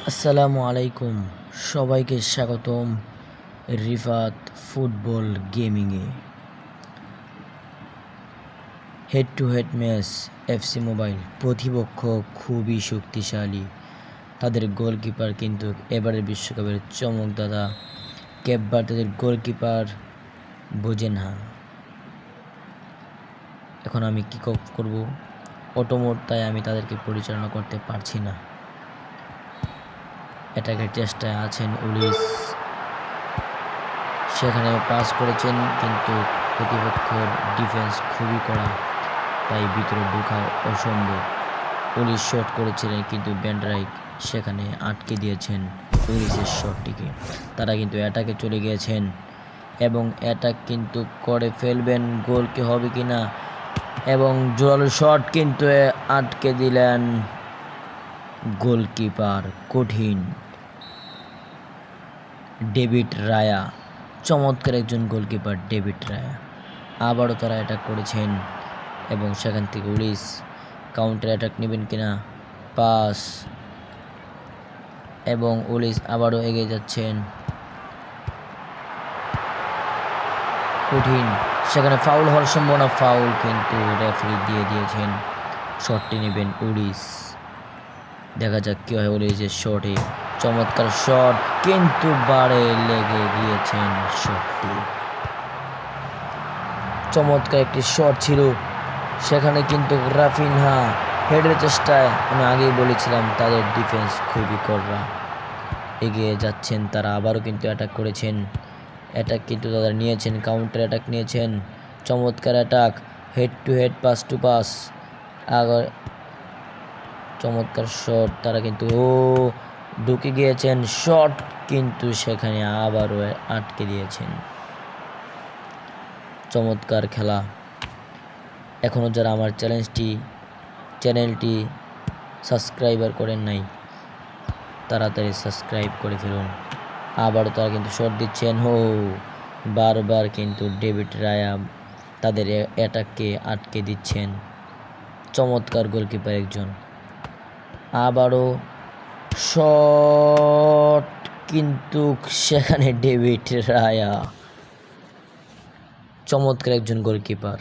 আসসালামু আলাইকুম, সবাইকে স্বাগতম রিফাত ফুটবল গেমিংয়ে। Head to head match FC mobile. প্রতিপক্ষ খুবই শক্তিশালী, তাদের গোলকিপার কিন্তু এবারের বিশ্বকাপের চমক দাদা। কেপ ভার্দের গোলকিপার বোজেনহা। এখন আমি কিক অফ করব অটোমোড, তাই আমি তাদেরকে পরিচালনা করতে পারছি না। অ্যাটাকের চেষ্টায় আছেন উলিস, সেখানে পাস করেছেন কিন্তু প্রতিপক্ষের ডিফেন্স খুবই কড়া, তাই ভিতরে ঢোকা অসম্ভব। উলিস শট করেছিলেন কিন্তু ব্যান্ডরাইক সেখানে আটকে দিয়েছেন উলিসের শটটিকে। তারা কিন্তু অ্যাটাকে চলে গিয়েছেন এবং অ্যাটাক কিন্তু করে ফেলবেন, গোল কি হবে কিনা, এবং জোরালো শট কিন্তু আটকে দিলেন গোলকিপার কঠিন ডেভিড রায়া। চমৎকার একজন গোলকিপার ডেভিড রায়া। আবারও তারা অ্যাটাক করেছেন এবং সেখান থেকে উলিস কাউন্টার অ্যাটাক নেবেন কিনা, পাস, এবং উলিস আবারও এগিয়ে যাচ্ছেন। কঠিন, সেখানে ফাউল হওয়ার সম্ভাবনা, ফাউল কিন্তু রেফারি দিয়ে দিয়েছেন। শটটি নেবেন উলিস, দেখা যাক কি হয়। উলিসের শটে চমৎকার শট কিন্তু বারে লেগে গিয়েছেন শটটি। চমৎকার একটি শট ছিল সেখানে, কিন্তু রাফিনহা হেডের চেষ্টায়, আমি আগেই বলেছিলাম তাদের ডিফেন্স খুবই কড়া। এগিয়ে যাচ্ছেন তারা, আবারও কিন্তু অ্যাটাক করেছেন। অ্যাটাক কিন্তু তারা নিয়েছেন, কাউন্টার অ্যাটাক নিয়েছেন। চমৎকার attack, head to head, pass to pass. আবার চমৎকার শট, তারা কিন্তু ঢুকে গিয়েছেন, শট কিন্তু সেখানে আবারও আটকে দিয়েছেন। চমৎকার খেলা। এখনও যারা আমার চ্যানেলটি সাবস্ক্রাইবার করেন নাই, তাড়াতাড়ি সাবস্ক্রাইব করে ফেলুন। আবারও তারা কিন্তু শট দিচ্ছেন, বারবার কিন্তু ডেভিড রায়া তাদের অ্যাটাককে আটকে দিচ্ছেন। চমৎকার গোলকিপার একজন। আবারও শট কিন্তু সেখানে ডেভিড রায়া, চমৎকার একজন গোলকিপার।